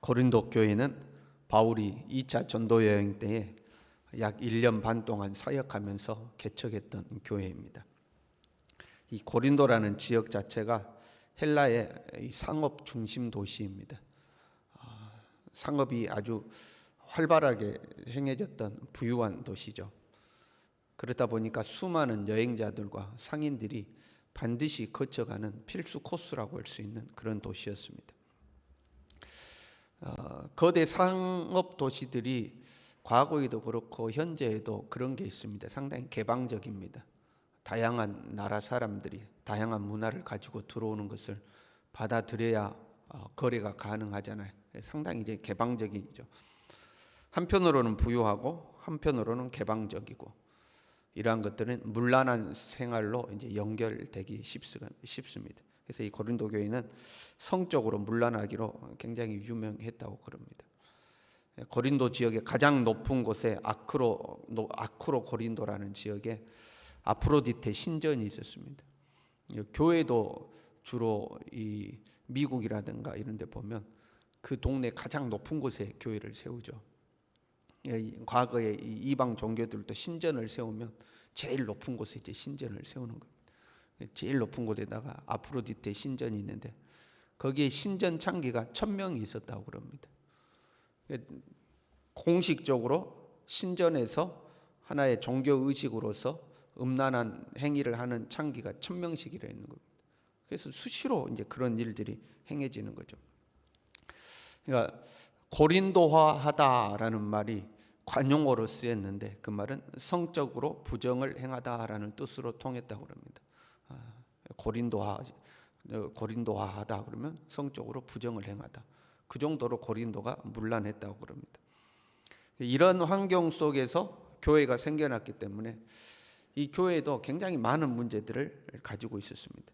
고린도 교회는 바울이 2차 전도 여행 때에 약 1년 반 동안 사역하면서 개척했던 교회입니다. 이 고린도라는 지역 자체가 헬라의 상업 중심 도시입니다. 상업이 아주 활발하게 행해졌던 부유한 도시죠. 그렇다 보니까 수많은 여행자들과 상인들이 반드시 거쳐가는 필수 코스라고 할 수 있는 그런 도시였습니다. 거대 상업 도시들이 과거에도 그렇고 현재에도 그런 게 있습니다. 상당히 개방적입니다. 다양한 나라 사람들이 다양한 문화를 가지고 들어오는 것을 받아들여야 거래가 가능하잖아요. 상당히 이제 개방적이죠. 한편으로는 부유하고 한편으로는 개방적이고, 이러한 것들은 문란한 생활로 이제 연결되기 쉽습니다. 그래서 이 고린도 교회는 성적으로 문란하기로 굉장히 유명했다고 그럽니다. 고린도 지역의 가장 높은 곳에 아크로 고린도라는 지역에 아프로디테 신전이 있었습니다. 교회도 주로 이 미국이라든가 이런 데 보면 그 동네 가장 높은 곳에 교회를 세우죠. 과거에 이방 종교들도 신전을 세우면 제일 높은 곳에 이제 신전을 세우는 겁니다. 제일 높은 곳에다가 아프로디테 신전이 있는데 거기에 신전 창기가 1000명이 있었다고 그럽니다. 공식적으로 신전에서 하나의 종교 의식으로서 음란한 행위를 하는 창기가 1000명씩이라 있는 겁니다. 그래서 수시로 이제 그런 일들이 행해지는 거죠. 그러니까 고린도화하다라는 말이 관용어로 쓰였는데 그 말은 성적으로 부정을 행하다라는 뜻으로 통했다고 합니다. 고린도화하다 그러면 성적으로 부정을 행하다. 그 정도로 고린도가 문란했다고 그럽니다. 이런 환경 속에서 교회가 생겨났기 때문에 이 교회도 굉장히 많은 문제들을 가지고 있었습니다.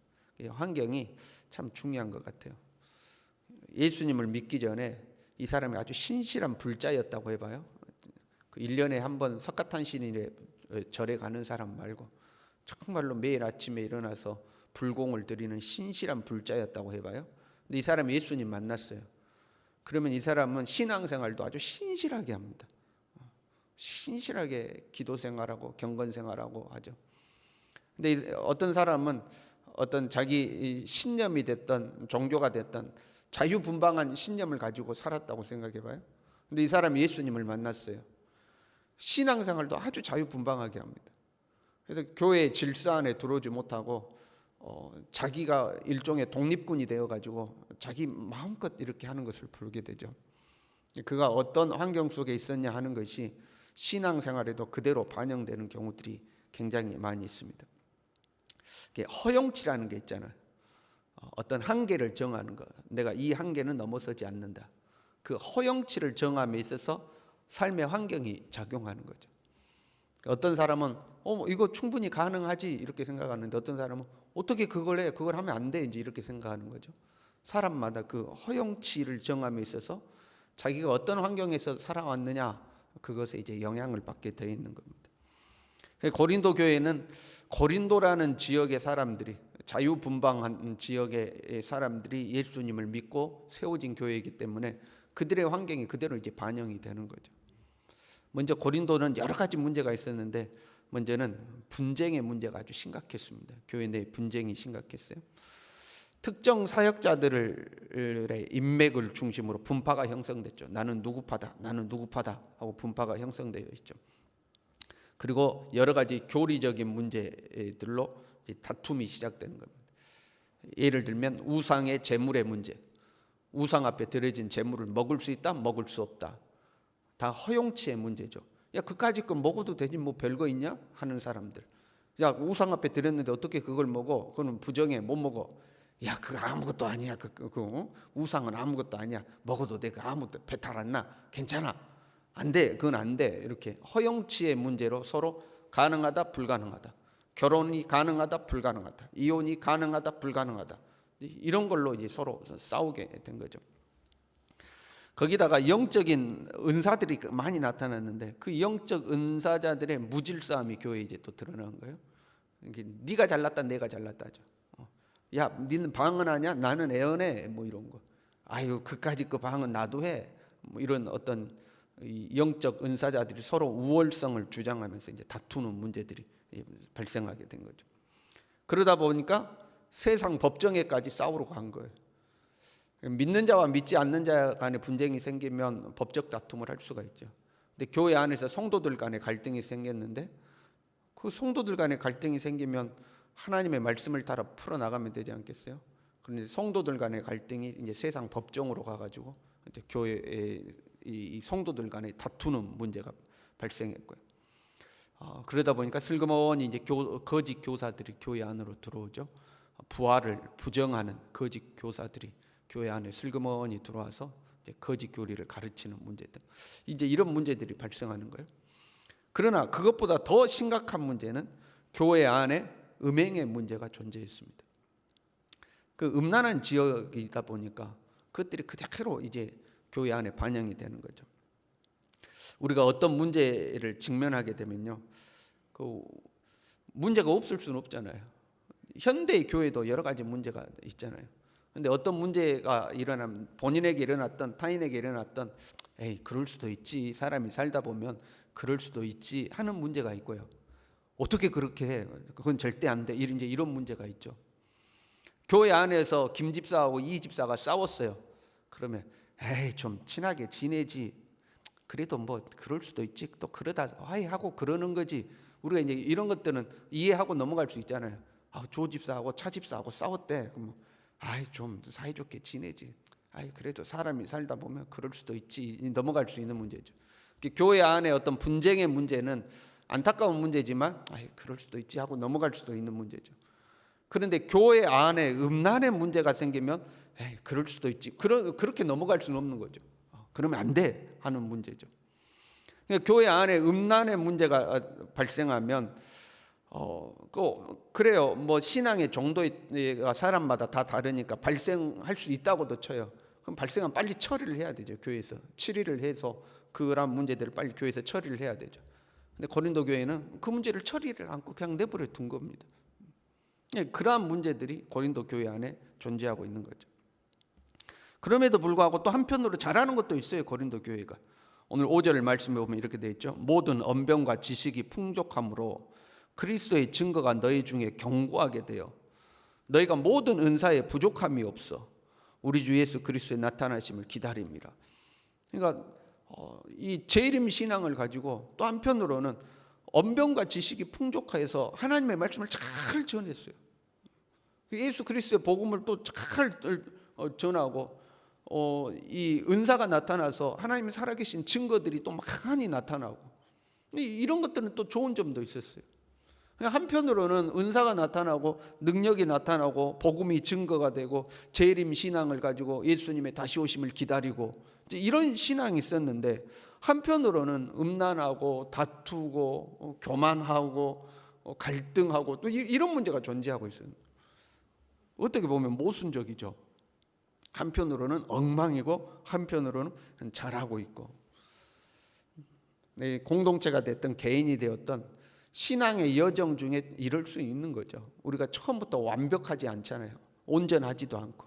환경이 참 중요한 것 같아요. 예수님을 믿기 전에 이 사람이 아주 신실한 불자였다고 해봐요. 그 1년에 한 번 석가탄신일에 절에 가는 사람 말고 정말로 매일 아침에 일어나서 불공을 드리는 신실한 불자였다고 해봐요. 근데 이 사람이 예수님 만났어요. 그러면 이 사람은 신앙생활도 아주 신실하게 합니다. 신실하게 기도 생활하고 경건 생활하고 하죠. 근데 어떤 사람은 어떤 자기 신념이 됐던 종교가 됐던 자유분방한 신념을 가지고 살았다고 생각해봐요. 근데 이 사람이 예수님을 만났어요. 신앙생활도 아주 자유분방하게 합니다. 그래서 교회의 질서 안에 들어오지 못하고 자기가 일종의 독립군이 되어가지고 자기 마음껏 이렇게 하는 것을 보게 되죠. 그가 어떤 환경 속에 있었냐 하는 것이 신앙생활에도 그대로 반영되는 경우들이 굉장히 많이 있습니다. 허용치라는 게 있잖아요. 어떤 한계를 정하는 것, 내가 이 한계는 넘어서지 않는다. 그 허용치를 정함에 있어서 삶의 환경이 작용하는 거죠. 어떤 사람은 이거 충분히 가능하지 이렇게 생각하는데 어떤 사람은 어떻게 그걸 해? 그걸 하면 안 돼 이제 이렇게 생각하는 거죠. 사람마다 그 허용치를 정함에 있어서 자기가 어떤 환경에서 살아왔느냐 그것에 이제 영향을 받게 되어 있는 겁니다. 고린도 교회는 고린도라는 지역의 사람들이, 자유분방한 지역의 사람들이 예수님을 믿고 세워진 교회이기 때문에 그들의 환경이 그대로 이제 반영이 되는 거죠. 먼저 고린도는 여러 가지 문제가 있었는데 먼저는 분쟁의 문제가 아주 심각했습니다. 교회 내 분쟁이 심각했어요. 특정 사역자들의 인맥을 중심으로 분파가 형성됐죠. 나는 누구파다, 나는 누구파다 하고 분파가 형성되어 있죠. 그리고 여러 가지 교리적인 문제들로 다툼이 시작되는 겁니다. 예를 들면 우상의 제물의 문제, 우상 앞에 드려진 제물을 먹을 수 있다, 먹을 수 없다. 다 허용치의 문제죠. 야, 그까짓 거 먹어도 되지 뭐 별거 있냐 하는 사람들. 야, 우상 앞에 드렸는데 어떻게 그걸 먹어? 그거는 부정해, 못 먹어. 야, 그거 아무것도 아니야. 우상은 아무것도 아니야. 먹어도 돼. 그 아무것도 배탈 안 나. 괜찮아. 안 돼. 그건 안 돼. 이렇게 허용치의 문제로 서로 가능하다, 불가능하다. 결혼이 가능하다, 불가능하다. 이혼이 가능하다, 불가능하다. 이런 걸로 이제 서로 싸우게 된 거죠. 거기다가 영적인 은사들이 많이 나타났는데 그 영적 은사자들의 무질 싸움이 교회에 이제 또 드러난 거예요. 네가 잘났다, 내가 잘났다죠. 야, 니는 방언하냐? 나는 애언해. 뭐 이런 거. 아유 그까짓 그 방은 나도 해. 뭐 이런 어떤 이 영적 은사자들이 서로 우월성을 주장하면서 이제 다투는 문제들이 발생하게 된 거죠. 그러다 보니까 세상 법정에까지 싸우러 간 거예요. 믿는 자와 믿지 않는 자 간의 분쟁이 생기면 법적 다툼을 할 수가 있죠. 근데 교회 안에서 성도들 간의 갈등이 생겼는데 그 성도들 간의 갈등이 생기면 하나님의 말씀을 따라 풀어 나가면 되지 않겠어요? 그런데 성도들 간의 갈등이 이제 세상 법정으로 가가지고 이제 교회의 이 성도들 간에 다투는 문제가 발생했고요. 그러다 보니까 슬그머니 이제 거짓 교사들이 교회 안으로 들어오죠. 부활을 부정하는 거짓 교사들이 교회 안에 슬그머니 들어와서 이제 거짓 교리를 가르치는 문제들, 이제 이런 문제들이 발생하는 거예요. 그러나 그것보다 더 심각한 문제는 교회 안에 음행의 문제가 존재했습니다. 그 음란한 지역이다 보니까 그것들이 그대로 이제 교회 안에 반영이 되는 거죠. 우리가 어떤 문제를 직면하게 되면요, 그 문제가 없을 수는 없잖아요. 현대의 교회도 여러 가지 문제가 있잖아요. 근데 어떤 문제가 일어나면 본인에게 일어났던 타인에게 일어났던 에이 그럴 수도 있지, 사람이 살다 보면 그럴 수도 있지 하는 문제가 있고요. 어떻게 그렇게 해? 그건 절대 안 돼. 이제 이런 문제가 있죠. 교회 안에서 김 집사하고 이 집사가 싸웠어요. 그러면 에이 좀 친하게 지내지. 그래도 뭐 그럴 수도 있지. 또 그러다 화해하고 그러는 거지. 우리가 이제 이런 것들은 이해하고 넘어갈 수 있잖아요. 조 집사하고 차 집사하고 싸웠대. 그럼 아이 좀 사이좋게 지내지. 아이 그래도 사람이 살다 보면 그럴 수도 있지. 넘어갈 수 있는 문제죠. 교회 안에 어떤 분쟁의 문제는 안타까운 문제지만 아이 그럴 수도 있지 하고 넘어갈 수도 있는 문제죠. 그런데 교회 안에 음란의 문제가 생기면 에이 그럴 수도 있지. 그렇게 넘어갈 수는 없는 거죠. 그러면 안 돼 하는 문제죠. 그러니까 교회 안에 음란의 문제가 발생하면 그래요. 뭐 신앙의 정도가 사람마다 다 다르니까 발생할 수 있다고도 쳐요. 그럼 발생하면 빨리 처리를 해야 되죠. 교회에서 치리를 해서 그런 문제들을 빨리 교회에서 처리를 해야 되죠. 근데 고린도 교회는 그 문제를 처리를 않고 그냥 내버려 둔 겁니다. 그러한 문제들이 고린도 교회 안에 존재하고 있는 거죠. 그럼에도 불구하고 또 한편으로 잘하는 것도 있어요. 고린도 교회가 오늘 5절 말씀에 보면 이렇게 되어 있죠. 모든 언변과 지식이 풍족함으로 그리스도의 증거가 너희 중에 견고하게 되어 너희가 모든 은사에 부족함이 없어 우리 주 예수 그리스도의 나타나심을 기다립니다. 그러니까 이 재림 신앙을 가지고 또 한편으로는 언변과 지식이 풍족해서 하나님의 말씀을 잘 전했어요. 예수 그리스도의 복음을 또 잘 전하고 이 은사가 나타나서 하나님의 살아계신 증거들이 또 많이 나타나고 이런 것들은 또 좋은 점도 있었어요. 한편으로는 은사가 나타나고 능력이 나타나고 복음이 증거가 되고 재림 신앙을 가지고 예수님의 다시 오심을 기다리고 이런 신앙이 있었는데 한편으로는 음란하고 다투고 교만하고 갈등하고 또 이런 문제가 존재하고 있어요. 어떻게 보면 모순적이죠. 한편으로는 엉망이고 한편으로는 잘하고 있고 공동체가 됐던 개인이 되었던 신앙의 여정 중에 이럴 수 있는 거죠. 우리가 처음부터 완벽하지 않잖아요. 온전하지도 않고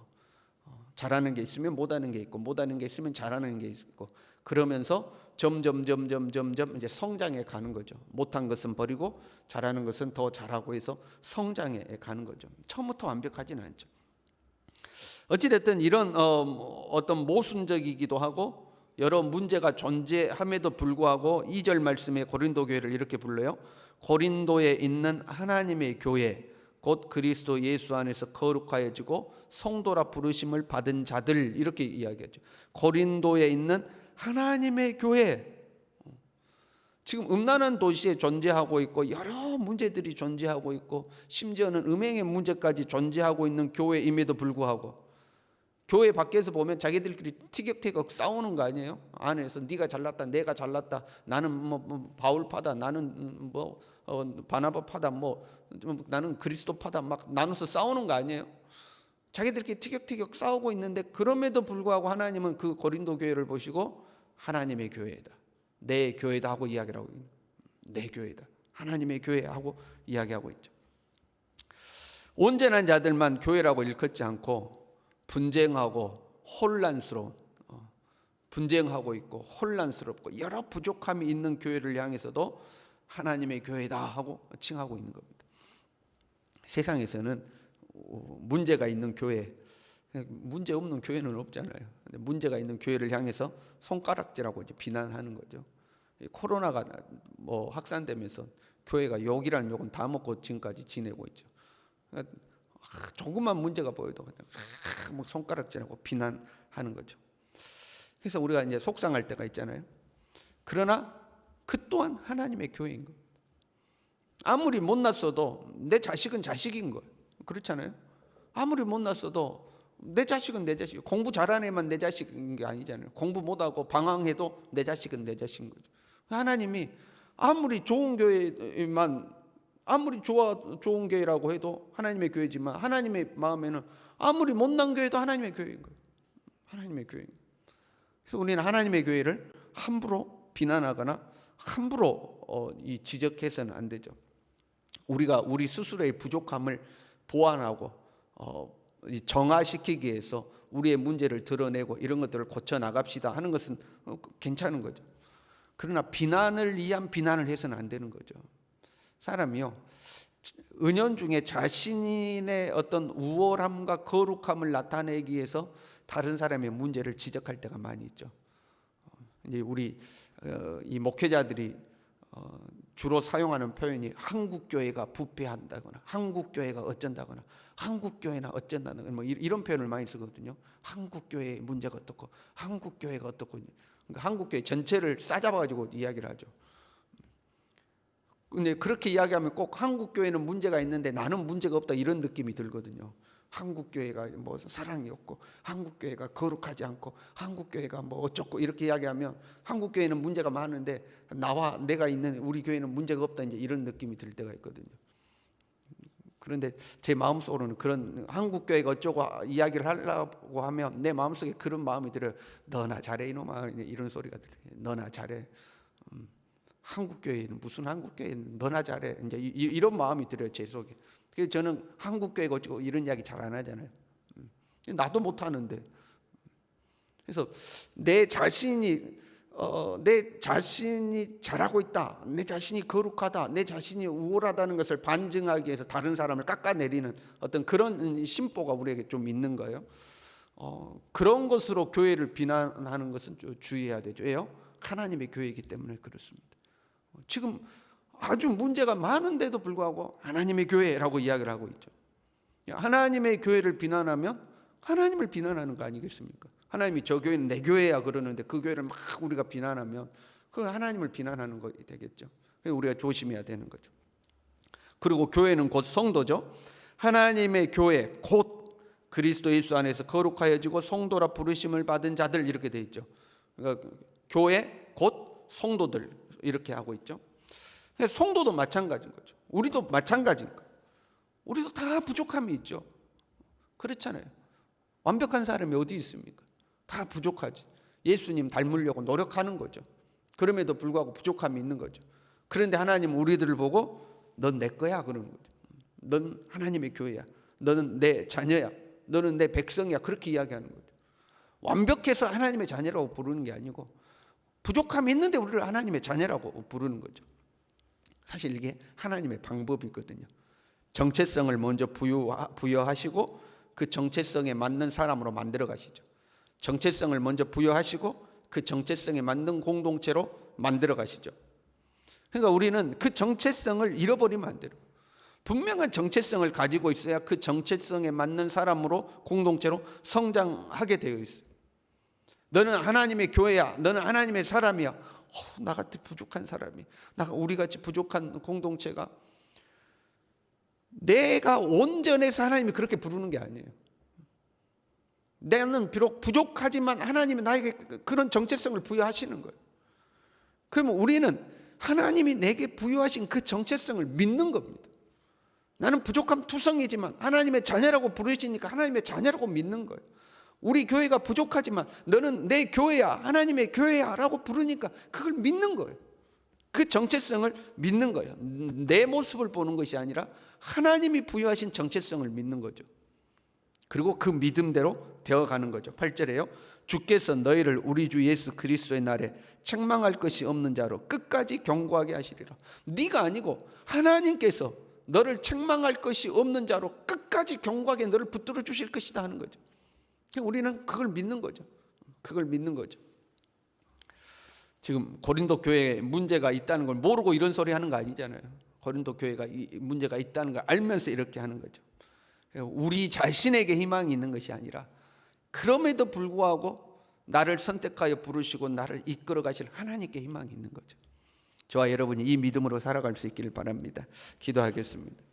잘하는 게 있으면 못하는 게 있고 못하는 게 있으면 잘하는 게 있고 그러면서 점점 이제 성장해 가는 거죠. 못한 것은 버리고 잘하는 것은 더 잘하고 해서 성장해 가는 거죠. 처음부터 완벽하지는 않죠. 어찌됐든 이런 어떤 모순적이기도 하고 여러 문제가 존재함에도 불구하고 2절 말씀에 고린도 교회를 이렇게 불러요. 고린도에 있는 하나님의 교회 곧 그리스도 예수 안에서 거룩하여지고 성도라 부르심을 받은 자들 이렇게 이야기하죠. 고린도에 있는 하나님의 교회. 지금 음란한 도시에 존재하고 있고 여러 문제들이 존재하고 있고 심지어는 음행의 문제까지 존재하고 있는 교회임에도 불구하고 교회 밖에서 보면 자기들끼리 티격태격 싸우는 거 아니에요? 안에서 네가 잘났다, 내가 잘났다, 나는 뭐 바울파다, 나는 뭐 바나바파다, 뭐 나는 그리스도파다, 막 나눠서 싸우는 거 아니에요? 자기들끼리 티격태격 싸우고 있는데 그럼에도 불구하고 하나님은 그 고린도 교회를 보시고 하나님의 교회다, 내 교회다 하고 이야기를 하고 있는, 내 교회다, 하나님의 교회하고 이야기하고 있죠. 온전한 자들만 교회라고 일컫지 않고 분쟁하고 혼란스러운, 분쟁하고 있고 혼란스럽고 여러 부족함이 있는 교회를 향해서도 하나님의 교회다 하고 칭하고 있는 겁니다. 세상에서는 문제가 있는 교회, 문제 없는 교회는 없잖아요. 근데 문제가 있는 교회를 향해서 손가락질하고 이제 비난하는 거죠. 코로나가 확산되면서 교회가 욕이라는 욕은 다 먹고 지금까지 지내고 있죠. 그러니까 조금만 문제가 보여도 그냥 손가락질하고 비난하는 거죠. 그래서 우리가 이제 속상할 때가 있잖아요. 그러나 그 또한 하나님의 교회인 거예요. 아무리 못났어도 내 자식은 자식인 거예요. 그렇잖아요. 아무리 못났어도 내 자식은 내 자식. 공부 잘하는 애만 내 자식인 게 아니잖아요. 공부 못하고 방황해도 내 자식은 내 자식인 거죠. 하나님이 아무리 좋은 교회만, 아무리 좋은 교회라고 해도 하나님의 교회지만 하나님의 마음에는 아무리 못난 교회도 하나님의 교회인 거예요. 하나님의 교회인 거예요. 그래서 우리는 하나님의 교회를 함부로 비난하거나 함부로 지적해서는 안 되죠. 우리가 우리 스스로의 부족함을 보완하고 정화시키기 위해서 우리의 문제를 드러내고 이런 것들을 고쳐 나갑시다 하는 것은 괜찮은 거죠. 그러나 비난을 위한 비난을 해서는 안 되는 거죠. 사람이요, 은연중에 자신의 어떤 우월함과 거룩함을 나타내기 위해서 다른 사람의 문제를 지적할 때가 많이 있죠. 이제 우리 이 목회자들이 주로 사용하는 표현이 한국 교회가 부패한다거나 한국 교회가 어쩐다거나 한국 교회나 어쩐다거나 뭐 이런 표현을 많이 쓰거든요. 한국 교회의 문제가 어떻고 한국 교회가 어떻고, 그러니까 한국 교회 전체를 싸잡아 가지고 이야기를 하죠. 근데 그렇게 이야기하면 꼭 한국 교회는 문제가 있는데 나는 문제가 없다 이런 느낌이 들거든요. 한국 교회가 뭐 사랑이 없고 한국 교회가 거룩하지 않고 한국 교회가 뭐 어쩌고 이렇게 이야기하면 한국 교회는 문제가 많은데 나와 내가 있는 우리 교회는 문제가 없다 이제 이런 느낌이 들 때가 있거든요. 그런데 제 마음속으로는 그런 한국 교회가 어쩌고 이야기를 하려고 하면 내 마음속에 그런 마음이 들어요. 너나 잘해 이놈아, 이런 소리가 들려요. 너나 잘해. 한국 교회는 무슨 한국 교회는 너나 잘해. 이제 이런 마음이 들어요 제 속에. 그래서 저는 한국 교회가 어쩌고 이런 이야기 잘 안 하잖아요. 나도 못 하는데. 그래서 내 자신이 잘하고 있다, 내 자신이 거룩하다, 내 자신이 우월하다는 것을 반증하기 위해서 다른 사람을 깎아내리는 어떤 그런 심보가 우리에게 좀 있는 거예요. 그런 것으로 교회를 비난하는 것은 좀 주의해야 되죠. 왜요? 하나님의 교회이기 때문에 그렇습니다. 지금 아주 문제가 많은데도 불구하고 하나님의 교회라고 이야기를 하고 있죠. 하나님의 교회를 비난하면 하나님을 비난하는 거 아니겠습니까? 하나님이 저 교회는 내 교회야 그러는데 그 교회를 막 우리가 비난하면 그건 하나님을 비난하는 거 되겠죠. 우리가 조심해야 되는 거죠. 그리고 교회는 곧 성도죠. 하나님의 교회 곧 그리스도 예수 안에서 거룩하여지고 성도라 부르심을 받은 자들 이렇게 돼 있죠. 그러니까 교회 곧 성도들 이렇게 하고 있죠. 성도도 마찬가지인 거죠. 우리도 마찬가지인 거예요. 우리도 다 부족함이 있죠. 그렇잖아요. 완벽한 사람이 어디 있습니까? 다 부족하지. 예수님 닮으려고 노력하는 거죠. 그럼에도 불구하고 부족함이 있는 거죠. 그런데 하나님은 우리들을 보고 넌 내 거야 그러는 거죠. 넌 하나님의 교회야. 너는 내 자녀야. 너는 내 백성이야. 그렇게 이야기하는 거죠. 완벽해서 하나님의 자녀라고 부르는 게 아니고 부족함이 있는데 우리를 하나님의 자녀라고 부르는 거죠. 사실 이게 하나님의 방법이거든요. 정체성을 먼저 부여하시고 그 정체성에 맞는 사람으로 만들어 가시죠. 정체성을 먼저 부여하시고 그 정체성에 맞는 공동체로 만들어 가시죠. 그러니까 우리는 그 정체성을 잃어버리면 안 돼요. 분명한 정체성을 가지고 있어야 그 정체성에 맞는 사람으로 공동체로 성장하게 되어 있어요. 너는 하나님의 교회야. 너는 하나님의 사람이야. 나같이 부족한 사람이, 우리같이 부족한 공동체가, 내가 온전해서 하나님이 그렇게 부르는 게 아니에요. 나는 비록 부족하지만 하나님이 나에게 그런 정체성을 부여하시는 거예요. 그러면 우리는 하나님이 내게 부여하신 그 정체성을 믿는 겁니다. 나는 부족함 투성이지만 하나님의 자녀라고 부르시니까 하나님의 자녀라고 믿는 거예요. 우리 교회가 부족하지만 너는 내 교회야, 하나님의 교회야 라고 부르니까 그걸 믿는 거예요. 그 정체성을 믿는 거예요. 내 모습을 보는 것이 아니라 하나님이 부여하신 정체성을 믿는 거죠. 그리고 그 믿음대로 되어가는 거죠. 8절에요. 주께서 너희를 우리 주 예수 그리스도의 날에 책망할 것이 없는 자로 끝까지 견고하게 하시리라. 네가 아니고 하나님께서 너를 책망할 것이 없는 자로 끝까지 견고하게 너를 붙들어 주실 것이다 하는 거죠. 우리는 그걸 믿는 거죠. 그걸 믿는 거죠. 지금 고린도 교회에 문제가 있다는 걸 모르고 이런 소리 하는 거 아니잖아요. 고린도 교회가 문제가 있다는 걸 알면서 이렇게 하는 거죠. 우리 자신에게 희망이 있는 것이 아니라 그럼에도 불구하고 나를 선택하여 부르시고 나를 이끌어 가실 하나님께 희망이 있는 거죠. 저와 여러분이 이 믿음으로 살아갈 수 있기를 바랍니다. 기도하겠습니다.